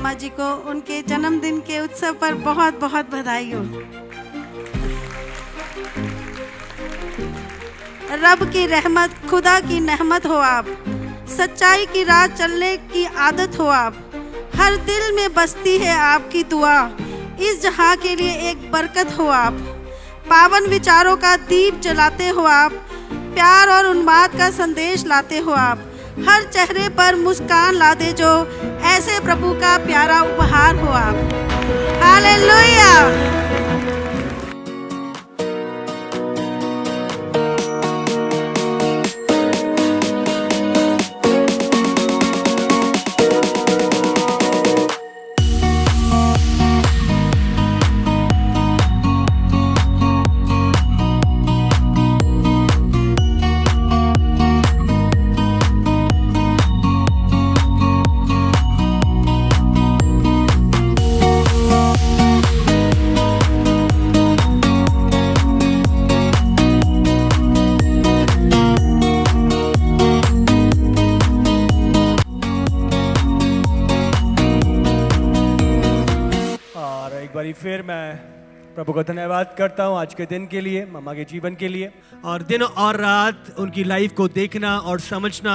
मम्मा जी को उनके जन्मदिन के उत्सव पर बहुत बहुत बधाई हो। रब की रहमत, खुदा की नेहमत हो आप, सच्चाई की राह चलने की आदत हो आप, हर दिल में बसती है आपकी दुआ, इस जहां के लिए एक बरकत हो आप, पावन विचारों का दीप जलाते हो आप, प्यार और उन्माद का संदेश लाते हो आप, हर चेहरे पर मुस्कान ला दे जो ऐसे प्रभु का प्यारा उपहार हो आप। हालेलुया। फिर मैं प्रभु को धन्यवाद करता हूँ आज के दिन के लिए, मम्मा के जीवन के लिए, और दिन और रात उनकी लाइफ को देखना और समझना,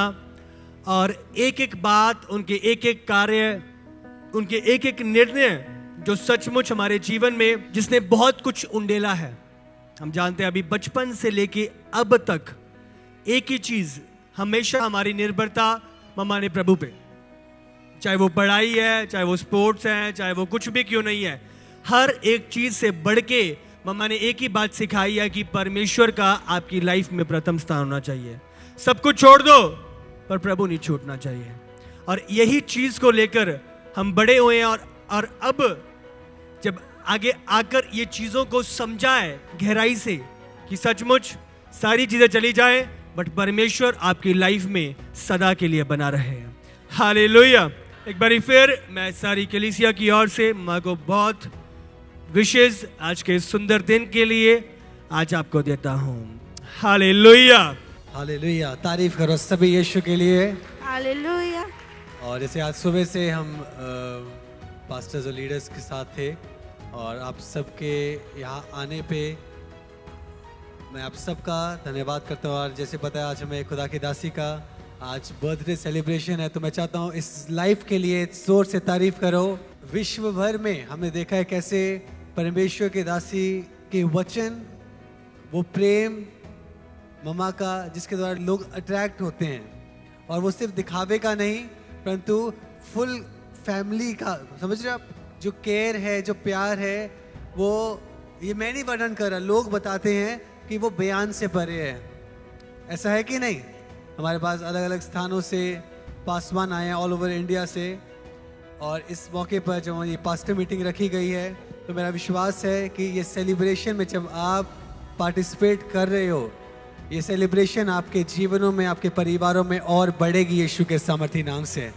और एक एक बात, उनके एक एक कार्य, उनके एक एक निर्णय जो सचमुच हमारे जीवन में जिसने बहुत कुछ उंडेला है। हम जानते हैं अभी बचपन से लेके अब तक एक ही चीज हमेशा हमारी निर्भरता मम्मा ने प्रभु पे, चाहे वो पढ़ाई है, चाहे वो स्पोर्ट्स है, चाहे वो कुछ भी क्यों नहीं है, हर एक चीज से बढ़ के मम्मा ने एक ही बात सिखाई है कि परमेश्वर का आपकी लाइफ में प्रथम स्थान होना चाहिए। सब कुछ छोड़ दो पर प्रभु नहीं छूटना चाहिए। और यही चीज को लेकर हम बड़े हुए हैं, और अब जब आगे आकर ये चीजों को समझाए गहराई से कि सचमुच सारी चीजें चली जाए बट परमेश्वर आपकी लाइफ में सदा के लिए बना रहे। हालेलुया। एक बारी फिर मैं सारी कलीसिया की ओर से माँ को बहुत विशेष आज के सुंदर दिन के लिए आज आपको देता हूँ। हालेलुया। हालेलुया। तारीफ करो सभी यीशु के लिए। हालेलुया। और जैसे आज सुबह से हम पास्टर्स और लीडर्स के साथ थे, और आप सबके यहाँ आने पे मैं आप सबका धन्यवाद करता हूँ। और जैसे बताया आज हमें खुदा की दासी का आज बर्थडे सेलिब्रेशन है, तो मैं चाहता हूँ इस लाइफ के लिए जोर से तारीफ करो। विश्व भर में हमने देखा है कैसे परमेश्वर के दासी के वचन, वो प्रेम मम्मा का, जिसके द्वारा लोग अट्रैक्ट होते हैं, और वो सिर्फ दिखावे का नहीं परंतु फुल फैमिली का, समझ रहे आप, जो केयर है, जो प्यार है, वो ये मैं नहीं वर्णन कर रहा, लोग बताते हैं कि वो बयान से परे है। ऐसा है कि नहीं? हमारे पास अलग अलग स्थानों से पासवान आए हैं, ऑल ओवर इंडिया से, और इस मौके पर जब ये पास्टर मीटिंग रखी गई है तो मेरा विश्वास है कि ये सेलिब्रेशन में जब आप पार्टिसिपेट कर रहे हो, ये सेलिब्रेशन आपके जीवनों में, आपके परिवारों में और बढ़ेगी यीशु के सामर्थी नाम से।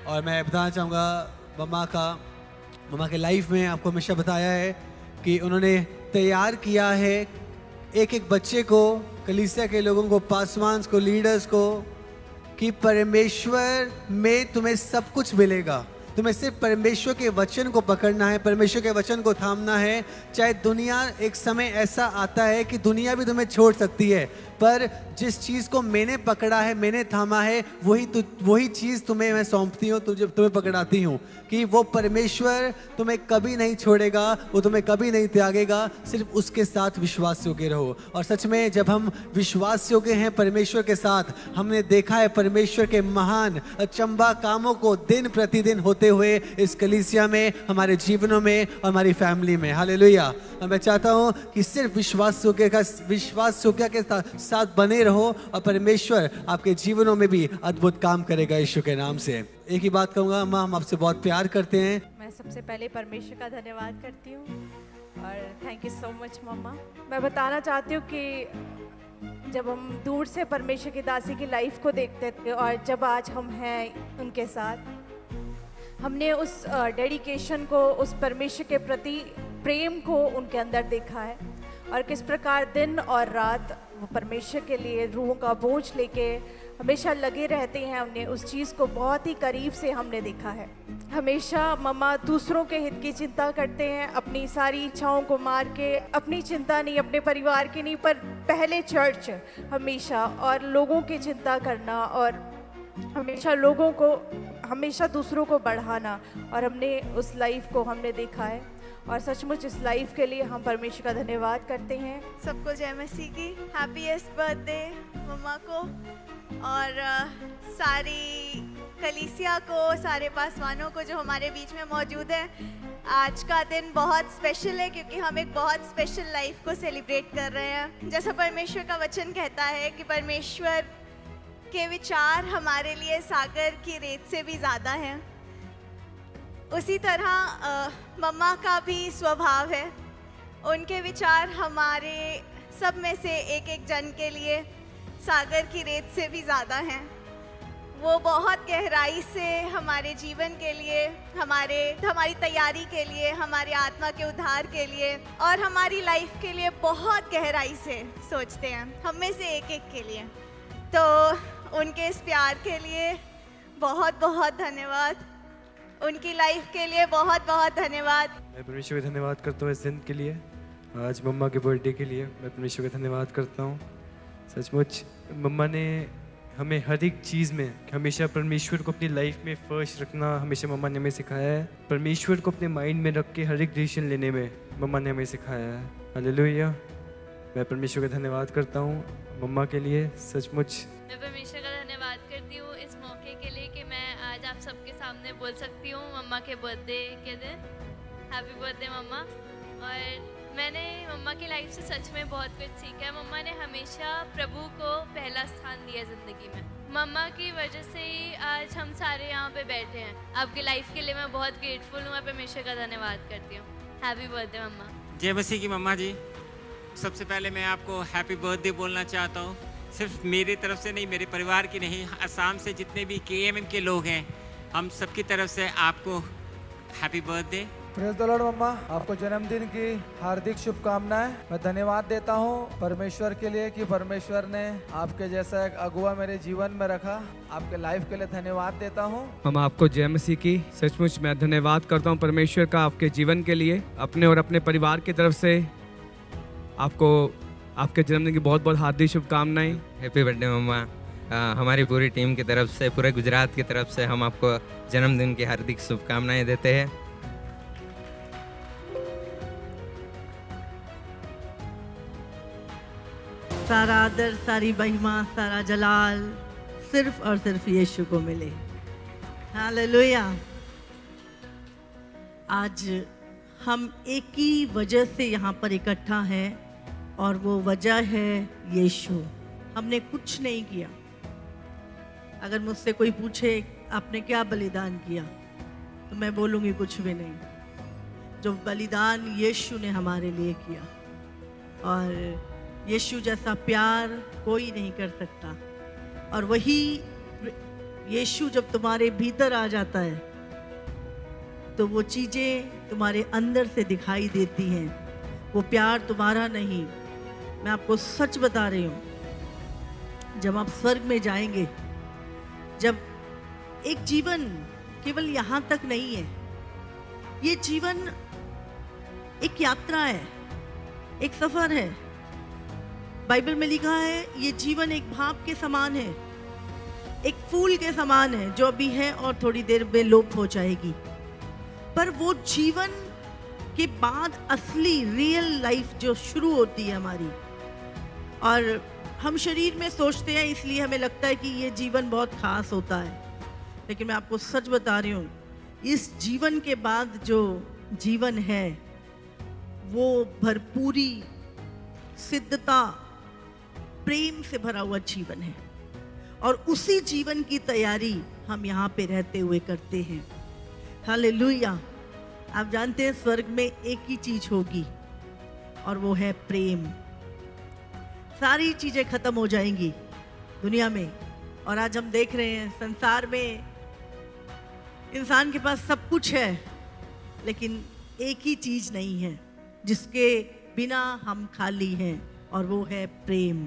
और मैं बताना चाहूँगा मम्मा के लाइफ में आपको हमेशा बताया है कि उन्होंने तैयार किया है एक एक बच्चे को, कलीसिया के लोगों को, पासवान्स को, लीडर्स को, कि परमेश्वर में तुम्हें सब कुछ मिलेगा। तुम्हें सिर्फ परमेश्वर के वचन को पकड़ना है, परमेश्वर के वचन को थामना है। चाहे दुनिया, एक समय ऐसा आता है कि दुनिया भी तुम्हें छोड़ सकती है, पर जिस चीज़ को मैंने पकड़ा है, मैंने थामा है, वही चीज़ तुम्हें मैं सौंपती हूँ, तुम्हें पकड़ाती हूँ, कि वो परमेश्वर तुम्हें कभी नहीं छोड़ेगा, वो तुम्हें कभी नहीं त्यागेगा। सिर्फ उसके साथ विश्वास योग्य रहो। और सच में जब हम विश्वास योग्य हैं परमेश्वर के साथ, हमने देखा है परमेश्वर के महान अचंभा कामों को दिन प्रतिदिन होते हुए इस कलीसिया में, हमारे जीवनों में और हमारी फैमिली में। हालेलुया। और मैं चाहता हूँ कि सिर्फ विश्वास योग्य के साथ बने रहो, और परमेश्वर आपके जीवनों में भी अद्भुत काम करेगा यीशु के नाम से। एक ही बात कहूँगा, अम्मा हम आपसे बहुत प्यार करते हैं। मैं सबसे पहले परमेश्वर का धन्यवाद करती हूँ, और थैंक यू सो मच मम्मा। मैं बताना चाहती हूँ कि जब हम दूर से परमेश्वर की दासी की लाइफ को देखते थे, और जब आज हम हैं उनके साथ, हमने उस डेडिकेशन को, उस परमेश्वर के प्रति प्रेम को उनके अंदर देखा है, और किस प्रकार दिन और रात वो परमेश्वर के लिए रूहों का बोझ लेके हमेशा लगे रहते हैं। हमने उस चीज़ को बहुत ही करीब से हमने देखा है। हमेशा मम्मा दूसरों के हित की चिंता करते हैं, अपनी सारी इच्छाओं को मार के, अपनी चिंता नहीं, अपने परिवार की नहीं, पर पहले चर्च हमेशा, और लोगों की चिंता करना, और हमेशा लोगों को, हमेशा दूसरों को बढ़ाना। और हमने उस लाइफ को हमने देखा है, और सचमुच इस लाइफ के लिए हम परमेश्वर का धन्यवाद करते हैं। सबको जय मसीह की हैप्पीएस्ट बर्थडे मम्मा को, और सारी कलीसिया को, सारे पासवानों को जो हमारे बीच में मौजूद हैं। आज का दिन बहुत स्पेशल है क्योंकि हम एक बहुत स्पेशल लाइफ को सेलिब्रेट कर रहे हैं। जैसा परमेश्वर का वचन कहता है कि परमेश्वर के विचार हमारे लिए सागर की रेत से भी ज़्यादा हैं, उसी तरह मम्मा का भी स्वभाव है। उनके विचार हमारे सब में से एक एक जन के लिए सागर की रेत से भी ज़्यादा हैं। वो बहुत गहराई से हमारे जीवन के लिए, हमारी तैयारी के लिए, हमारे आत्मा के उद्धार के लिए और हमारी लाइफ के लिए बहुत गहराई से सोचते हैं, हम में से एक एक के लिए। तो उनके इस प्यार के लिए बहुत बहुत धन्यवाद, उनकी लाइफ के लिए बहुत बहुत धन्यवाद। मैं परमेश्वर का धन्यवाद करता हूँ इस दिन के लिए, आज मम्मा के बर्थडे के लिए मैं परमेश्वर का धन्यवाद करता हूँ। सचमुच मम्मा ने हमें हर एक चीज़ में हमेशा परमेश्वर को अपनी लाइफ में फर्स्ट रखना हमेशा मम्मा ने हमें सिखाया है। परमेश्वर को अपने माइंड में रख के हर एक डिसीजन लेने में मम्मा ने हमें सिखाया है। हालेलुया। मैं परमेश्वर का धन्यवाद करता हूँ मम्मा के लिए। सचमुच मैं परमेश्वर का धन्यवाद करती हूँ इस मौके के लिए कि मैं आज आप सबके सामने बोल सकती हूँ मम्मा के बर्थडे के दिन। हैप्पी बर्थडे मम्मा। और मैंने मम्मा की लाइफ से सच में बहुत कुछ सीखा है। मम्मा ने हमेशा प्रभु को पहला स्थान दिया ज़िंदगी में। मम्मा की वजह से ही आज हम सारे यहाँ पे बैठे हैं। आपकी लाइफ के लिए मैं बहुत ग्रेटफुल हूँ। मैं परमेश्वर का धन्यवाद करती हूँ। हैप्पी बर्थडे मम्मा। जय मसीह की मम्मा जी। सबसे पहले मैं आपको हैप्पी बर्थडे बोलना चाहता हूँ, सिर्फ मेरी तरफ से नहीं, मेरे परिवार की नहीं, असम से जितने भी KMM के लोग हैं हम सबकी तरफ से आपको happy birthday. Praise the lord mama, आपको जन्मदिन की हार्दिक शुभकामनाएं। मैं धन्यवाद देता हूं परमेश्वर के लिए कि परमेश्वर ने आपके जैसा एक अगुआ मेरे जीवन में रखा। आपके लाइफ के लिए धन्यवाद देता हूं। मम्मा आपको जय मसीह की। सचमुच मैं धन्यवाद करता हूं परमेश्वर का आपके जीवन के लिए। अपने और अपने परिवार की तरफ से आपको आपके जन्मदिन की बहुत बहुत हार्दिक शुभकामनाएं। हैप्पी बर्थडे मम्मा। हमारी पूरी टीम की तरफ से, पूरे गुजरात की तरफ से हम आपको जन्मदिन की हार्दिक शुभकामनाएं देते हैं। सारा आदर, सारी महिमा, सारा जलाल सिर्फ और सिर्फ यीशु को मिले। हालेलुया। आज हम एक ही वजह से यहाँ पर इकट्ठा हैं और वो वजह है यीशु। हमने कुछ नहीं किया। अगर मुझसे कोई पूछे आपने क्या बलिदान किया तो मैं बोलूँगी कुछ भी नहीं। जो बलिदान यीशु ने हमारे लिए किया, और यीशु जैसा प्यार कोई नहीं कर सकता। और वही यीशु जब तुम्हारे भीतर आ जाता है तो वो चीज़ें तुम्हारे अंदर से दिखाई देती हैं। वो प्यार तुम्हारा नहीं, मैं आपको सच बता रही हूँ। जब आप स्वर्ग में जाएंगे, जब एक जीवन केवल यहाँ तक नहीं है, ये जीवन एक यात्रा है, एक सफ़र है। बाइबल में लिखा है ये जीवन एक भाप के समान है, एक फूल के समान है जो अभी है और थोड़ी देर में लोप हो जाएगी। पर वो जीवन के बाद असली रियल लाइफ जो शुरू होती है हमारी, और हम शरीर में सोचते हैं इसलिए हमें लगता है कि ये जीवन बहुत खास होता है। लेकिन मैं आपको सच बता रही हूँ, इस जीवन के बाद जो जीवन है वो भरपूरी, सिद्धता, प्रेम से भरा हुआ जीवन है। और उसी जीवन की तैयारी हम यहाँ पे रहते हुए करते हैं। हालेलुया। आप जानते हैं स्वर्ग में एक ही चीज होगी और वो है प्रेम। सारी चीजें खत्म हो जाएंगी दुनिया में, और आज हम देख रहे हैं संसार में इंसान के पास सब कुछ है लेकिन एक ही चीज नहीं है जिसके बिना हम खाली हैं, और वो है प्रेम।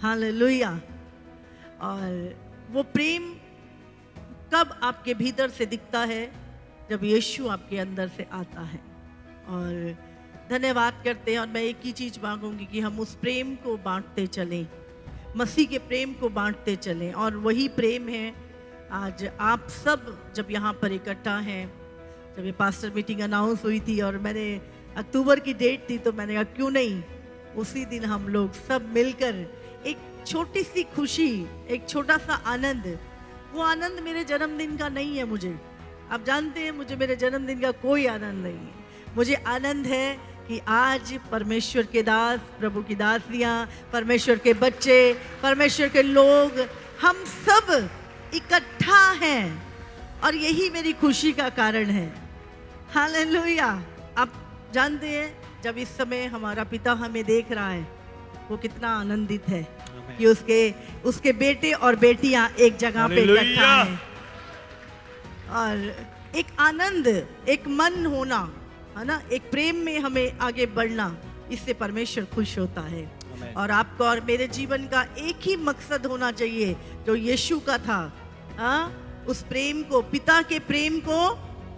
हालेलुया। और वो प्रेम कब आपके भीतर से दिखता है? जब यीशु आपके अंदर से आता है। और धन्यवाद करते हैं। और मैं एक ही चीज़ मांगूंगी कि हम उस प्रेम को बांटते चलें, मसीह के प्रेम को बांटते चलें। और वही प्रेम है आज आप सब जब यहाँ पर इकट्ठा हैं। जब ये पास्टर मीटिंग अनाउंस हुई थी और मैंने अक्टूबर की डेट थी, तो मैंने कहा क्यों नहीं उसी दिन हम लोग सब मिलकर एक छोटी सी खुशी, एक छोटा सा आनंद। वो आनंद मेरे जन्मदिन का नहीं है। मुझे आप जानते हैं, मुझे मेरे जन्मदिन का कोई आनंद नहीं है। मुझे आनंद है कि आज परमेश्वर के दास, प्रभु की दासियाँ, परमेश्वर के बच्चे, परमेश्वर के लोग, हम सब इकट्ठा हैं। और यही मेरी खुशी का कारण है। हालेलुया। आप जानते हैं, जब इस समय हमारा पिता हमें देख रहा है, वो कितना आनंदित है कि उसके बेटे और बेटियां एक जगह पे इकट्ठा हैं। और एक आनंद, एक मन होना, है ना, एक प्रेम में हमें आगे बढ़ना, इससे परमेश्वर खुश होता है। और आपका और मेरे जीवन का एक ही मकसद होना चाहिए जो यीशु का था। उस प्रेम को, पिता के प्रेम को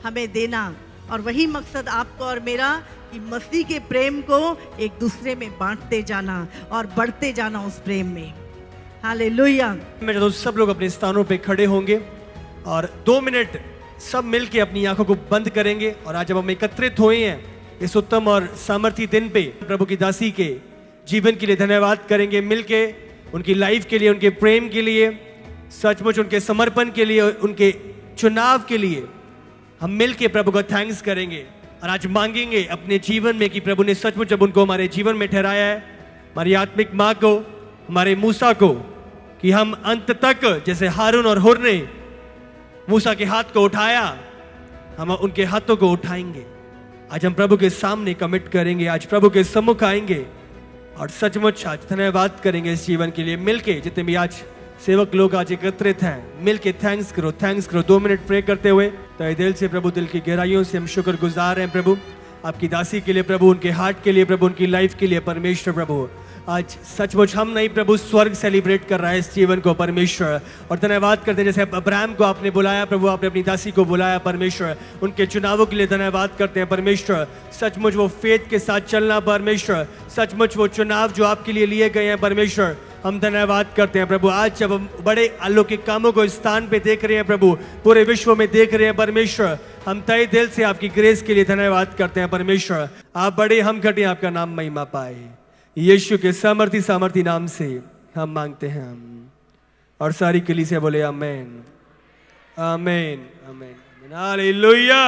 हमें देना। और वही मकसद आपका और मेरा कि मसीह के प्रेम को एक दूसरे में बांटते जाना और बढ़ते जाना उस प्रेम में। हालेलुया। मैं चाहता हूं सब लोग अपने स्थानों पे खड़े होंगे और 2 मिनट सब मिलके अपनी आंखों को बंद करेंगे। और आज जब हम एकत्रित हुए हैं इस उत्तम और सामर्थी दिन पे, प्रभु की दासी के जीवन के लिए धन्यवाद करेंगे मिलके, उनकी लाइफ के लिए, उनके प्रेम के लिए, सचमुच उनके समर्पण के लिए, उनके चुनाव के लिए हम मिलके प्रभु का थैंक्स करेंगे। और आज मांगेंगे अपने जीवन में कि प्रभु ने सचमुच जब उनको हमारे जीवन में ठहराया है, हमारी आत्मिक माँ को, हमारे मूसा को, कि हम अंत तक जैसे हारून और हुर ने मूसा के हाथ को उठाया, हम उनके हाथों को उठाएंगे। आज हम प्रभु के सामने कमिट करेंगे, आज प्रभु के सम्मुख आएंगे और सचमुच आज धन्यवाद करेंगे इस जीवन के लिए मिलके। जितने भी आज सेवक लोग आज एकत्रित हैं, मिलके थैंक्स करो, थैंक्स करो। 2 मिनट प्रे करते हुए तहे दिल से प्रभु, दिल की गहराइयों से हम शुक्रगुजार हैं प्रभु आपकी दासी के लिए, प्रभु उनके हार्ट के लिए, प्रभु उनकी लाइफ के लिए। परमेश्वर प्रभु आज सचमुच हम नहीं, प्रभु स्वर्ग सेलिब्रेट कर रहा है इस जीवन को परमेश्वर। और धन्यवाद करते हैं जैसे अब्राहम को आपने बुलाया प्रभु, आपने अपनी दासी को बुलाया परमेश्वर, उनके चुनावों के लिए धन्यवाद करते हैं परमेश्वर। सचमुच वो फेथ के साथ चलना परमेश्वर, सचमुच वो चुनाव जो आपके लिए लिए गए हैं परमेश्वर, हम धन्यवाद करते हैं प्रभु। आज जब हम बड़े अलौकिक कामों को इस स्थान पे देख रहे हैं प्रभु, पूरे विश्व में देख रहे हैं परमेश्वर, हम तहे दिल से आपकी ग्रेस के लिए धन्यवाद करते हैं परमेश्वर। आप बड़े, हम घटे, आपका नाम महिमा पाए। यीशु के सामर्थी नाम से हम मांगते हैं हम, और सारी कलीसिया बोले आमेन, आमेन, आमेन, हालेलुया।